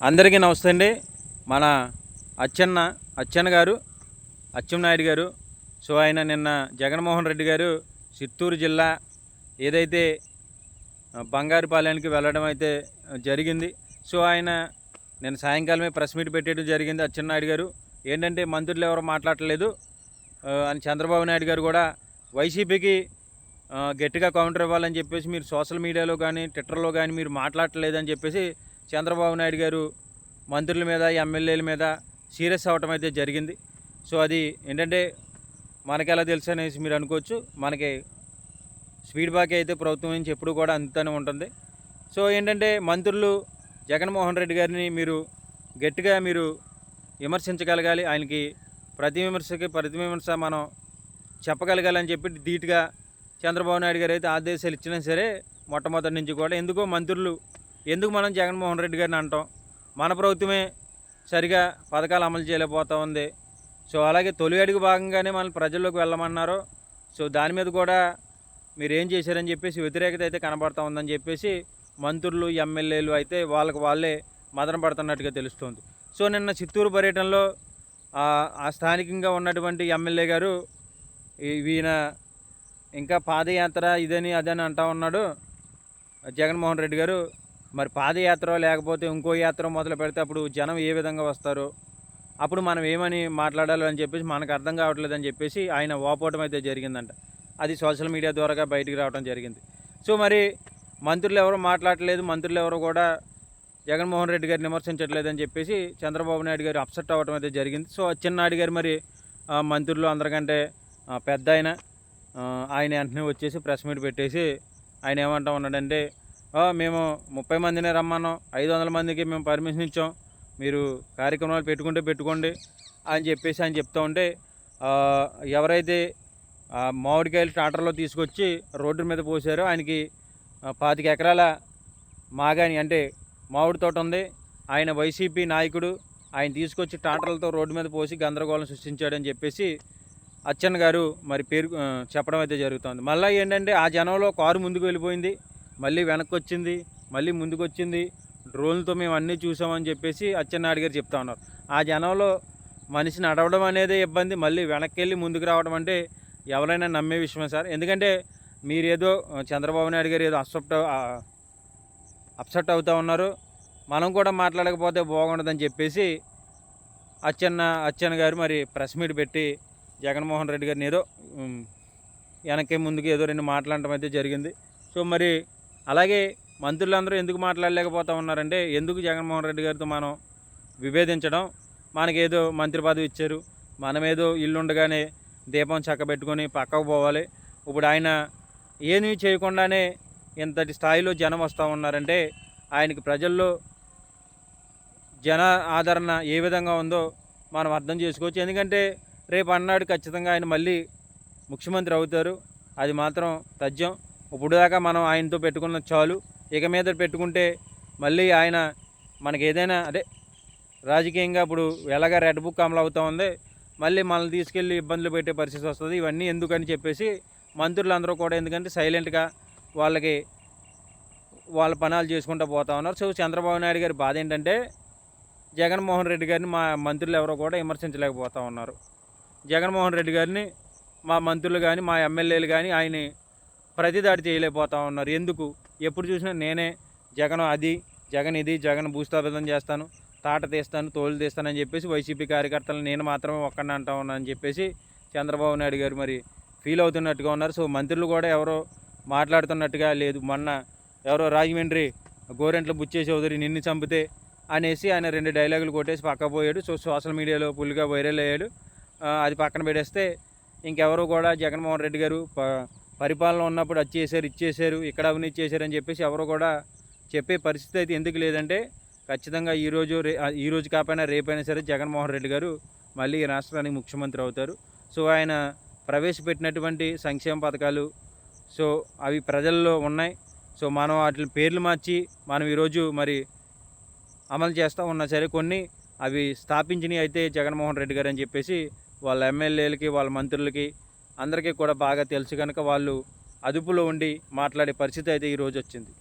అందరికీ నమస్తే అండి. మన అచ్చెన్న గారు, అచ్చెన్నాయుడు గారు. సో ఆయన నిన్న జగన్మోహన్ రెడ్డి గారు చిత్తూరు జిల్లా ఏదైతే బంగారుపాలెంకి వెళ్ళడం అయితే జరిగింది. సో ఆయన నిన్న సాయంకాలమే ప్రెస్ మీట్ పెట్టేయడం జరిగింది. అచ్చెన్నాయుడు గారు ఏంటంటే మంత్రులు ఎవరు మాట్లాడలేదు అని చంద్రబాబు నాయుడు గారు కూడా వైసీపీకి గట్టిగా కౌంటర్ ఇవ్వాలని చెప్పేసి మీరు సోషల్ మీడియాలో కానీ ట్విట్టర్లో కానీ మీరు మాట్లాడలేదని చెప్పేసి చంద్రబాబు నాయుడు గారు మంత్రుల మీద ఎమ్మెల్యేల మీద సీరియస్ అవ్వటం అయితే జరిగింది. సో అది ఏంటంటే మనకి ఎలా తెలుసు అనేసి మీరు అనుకోవచ్చు. మనకి స్పీడ్ బ్యాక్ అయితే ప్రభుత్వం నుంచి ఎప్పుడు కూడా అందుతూనే ఉంటుంది. సో ఏంటంటే మంత్రులు జగన్మోహన్ రెడ్డి గారిని మీరు గట్టిగా మీరు విమర్శించగలగాలి. ఆయనకి ప్రతి విమర్శ మనం చెప్పగలగాలని చెప్పి ధీటుగా చంద్రబాబు నాయుడు గారు అయితే ఆదేశాలు ఇచ్చినా సరే మొట్టమొదటి నుంచి కూడా ఎందుకు మనం జగన్మోహన్ రెడ్డి గారిని అంటాం, మన ప్రభుత్వమే సరిగా పథకాలు అమలు చేయలేకపోతూ ఉంది. సో అలాగే తొలి అడుగు భాగంగానే మనం ప్రజల్లోకి వెళ్ళమన్నారు. సో దాని మీద కూడా మీరు ఏం చేశారని చెప్పేసి వ్యతిరేకత అయితే కనబడుతూ ఉందని చెప్పేసి మంత్రులు ఎమ్మెల్యేలు అయితే వాళ్ళే మదన పడుతున్నట్టుగా తెలుస్తుంది. సో నిన్న చిత్తూరు పర్యటనలో ఆ స్థానికంగా ఉన్నటువంటి ఎమ్మెల్యే గారు ఈయన ఇంకా పాదయాత్ర ఇదని అదని అంటూ ఉన్నాడు జగన్మోహన్ రెడ్డి గారు. మరి పాదయాత్ర లేకపోతే ఇంకో యాత్ర మొదలు పెడితే అప్పుడు జనం ఏ విధంగా వస్తారు, అప్పుడు మనం ఏమని మాట్లాడాలి అని చెప్పేసి మనకు అర్థం కావట్లేదని చెప్పేసి ఆయన వాపోవటం అయితే జరిగిందంట. అది సోషల్ మీడియా ద్వారా బయటికి రావడం జరిగింది. సో మరి మంత్రులు ఎవరు మాట్లాడలేదు, మంత్రులు ఎవరు కూడా జగన్మోహన్ రెడ్డి గారిని విమర్శించట్లేదని చెప్పేసి చంద్రబాబు నాయుడు గారు అప్సెట్ అవ్వడం అయితే జరిగింది. సో అచ్చెన్నాయుడు గారు మరి మంత్రులు అందరికంటే పెద్ద ఆయన వెంటనే వచ్చేసి ప్రెస్ మీట్ పెట్టేసి ఆయన ఏమంటా ఉన్నాడంటే, మేము 30 మందినే రమ్మన్నాం, 500 మందికి మేము పర్మిషన్ ఇచ్చాం, మీరు కార్యక్రమాలు పెట్టుకోండి అని చెప్పేసి ఆయన చెప్తూ ఉంటే ఎవరైతే మామిడికాయలు ట్రాక్టర్లో తీసుకొచ్చి రోడ్డు మీద పోసారో ఆయనకి 25 ఎకరాల మాగాని అంటే మామిడి తోట ఉంది. ఆయన వైసీపీ నాయకుడు, ఆయన తీసుకొచ్చి ట్రాక్టర్లతో రోడ్డు మీద పోసి గందరగోళం సృష్టించాడని చెప్పేసి అచ్చెన్న గారు మరి పేరు చెప్పడం అయితే జరుగుతుంది. మళ్ళీ ఏంటంటే ఆ జనంలో కారు ముందుకు వెళ్ళిపోయింది, మళ్ళీ వెనక్కి వచ్చింది, మళ్ళీ ముందుకు వచ్చింది, డ్రోన్లతో మేము అన్నీ చూసామని చెప్పేసి అచ్చెన్నాయుడు గారు చెప్తా ఉన్నారు. ఆ జనంలో మనిషి నడవడం అనేది ఇబ్బంది, మళ్ళీ వెనక్కి వెళ్ళి ముందుకు రావడం అంటే ఎవరైనా నమ్మే విషయమే సార్. ఎందుకంటే మీరేదో చంద్రబాబు నాయుడు గారు ఏదో అప్సెట్ అవుతూ ఉన్నారు, మనం కూడా మాట్లాడకపోతే బాగుండదని చెప్పేసి అచ్చెన్న గారు మరి ప్రెస్ మీట్ పెట్టి జగన్మోహన్ రెడ్డి గారిని ఏదో వెనక్కి ముందుకు ఏదో రెండు మాట్లాడటం అయితే జరిగింది. సో మరి అలాగే మంత్రులందరూ ఎందుకు మాట్లాడలేకపోతూ ఉన్నారంటే, ఎందుకు జగన్మోహన్ రెడ్డి గారితో మనం విభేదించడం, మనకేదో మంత్రి పదవి ఇచ్చారు, మనమేదో ఇల్లు ఉండగానే దీపం చక్కబెట్టుకొని పక్కకు పోవాలి, ఇప్పుడు ఆయన ఏమీ చేయకుండానే ఇంతటి స్థాయిలో జనం వస్తూ ఉన్నారంటే ఆయనకి ప్రజల్లో జన ఆదరణ ఏ విధంగా ఉందో మనం అర్థం చేసుకోవచ్చు. ఎందుకంటే రేపు అన్నాడు ఖచ్చితంగా ఆయన మళ్ళీ ముఖ్యమంత్రి అవుతారు, అది మాత్రం తథ్యం. ఇప్పుడు దాకా మనం ఆయనతో పెట్టుకున్న చాలు, ఇక మీద పెట్టుకుంటే మళ్ళీ ఆయన మనకి ఏదైనా రాజకీయంగా ఇప్పుడు ఎలాగా రెడ్ బుక్ అమలు అవుతూ ఉంది, మళ్ళీ మనల్ని తీసుకెళ్ళి ఇబ్బందులు పెట్టే పరిస్థితి వస్తుంది. ఇవన్నీ ఎందుకని చెప్పేసి మంత్రులందరూ కూడా ఎందుకంటే సైలెంట్గా వాళ్ళ పనాలు చేసుకుంటూ పోతా ఉన్నారు. సో చంద్రబాబు నాయుడు గారి బాధ ఏంటంటే జగన్మోహన్ రెడ్డి గారిని మా మంత్రులు ఎవరో కూడా విమర్శించలేకపోతూ ఉన్నారు. జగన్మోహన్ రెడ్డి గారిని మా మంత్రులు కానీ మా ఎమ్మెల్యేలు కానీ ఆయన ప్రతిదాడి చేయలేకపోతూ ఉన్నారు. ఎందుకు ఎప్పుడు చూసినా నేనే జగన్ ఇది జగన్ భూస్థాపితం చేస్తాను, తాట తీస్తాను, తోలు తీస్తానని చెప్పేసి వైసీపీ కార్యకర్తలను నేను మాత్రమే ఒక్కడిని అంటా ఉన్నానని చెప్పేసి చంద్రబాబు నాయుడు గారు మరి ఫీల్ అవుతున్నట్టుగా ఉన్నారు. సో మంత్రులు కూడా ఎవరో మాట్లాడుతున్నట్టుగా లేదు. మొన్న ఎవరో రాజమండ్రి గోరెంట్ల బుచ్చే చౌదరి నిన్ను చంపితే అనేసి ఆయన 2 డైలాగులు కొట్టేసి పక్కపోయాడు. సో సోషల్ మీడియాలో ఫుల్గా వైరల్ అయ్యాడు. అది పక్కన పెడేస్తే ఇంకెవరు కూడా జగన్మోహన్ రెడ్డి గారు పరిపాలన ఉన్నప్పుడు అది చేశారు, ఇచ్చేశారు, ఇక్కడ అవినీతి చేశారు అని చెప్పేసి ఎవరు కూడా చెప్పే పరిస్థితి అయితే ఎందుకు లేదంటే ఖచ్చితంగా ఈ రోజు కాకపోయినా రేపైనా సరే జగన్మోహన్ రెడ్డి గారు మళ్ళీ ఈ రాష్ట్రానికి ముఖ్యమంత్రి అవుతారు. సో ఆయన ప్రవేశపెట్టినటువంటి సంక్షేమ పథకాలు సో అవి ప్రజల్లో ఉన్నాయి. సో మనం వాటి పేర్లు మార్చి మనం ఈరోజు మరి అమలు చేస్తూ ఉన్నా సరే కొన్ని అవి స్థాపించినవి అయితే జగన్మోహన్ రెడ్డి గారు అని చెప్పేసి వాళ్ళ ఎమ్మెల్యేలకి వాళ్ళ మంత్రులకి అందరికీ కూడా బాగా తెలుసు కనుక వాళ్ళు అదుపులో ఉండి మాట్లాడే పరిస్థితి అయితే ఈరోజు వచ్చింది.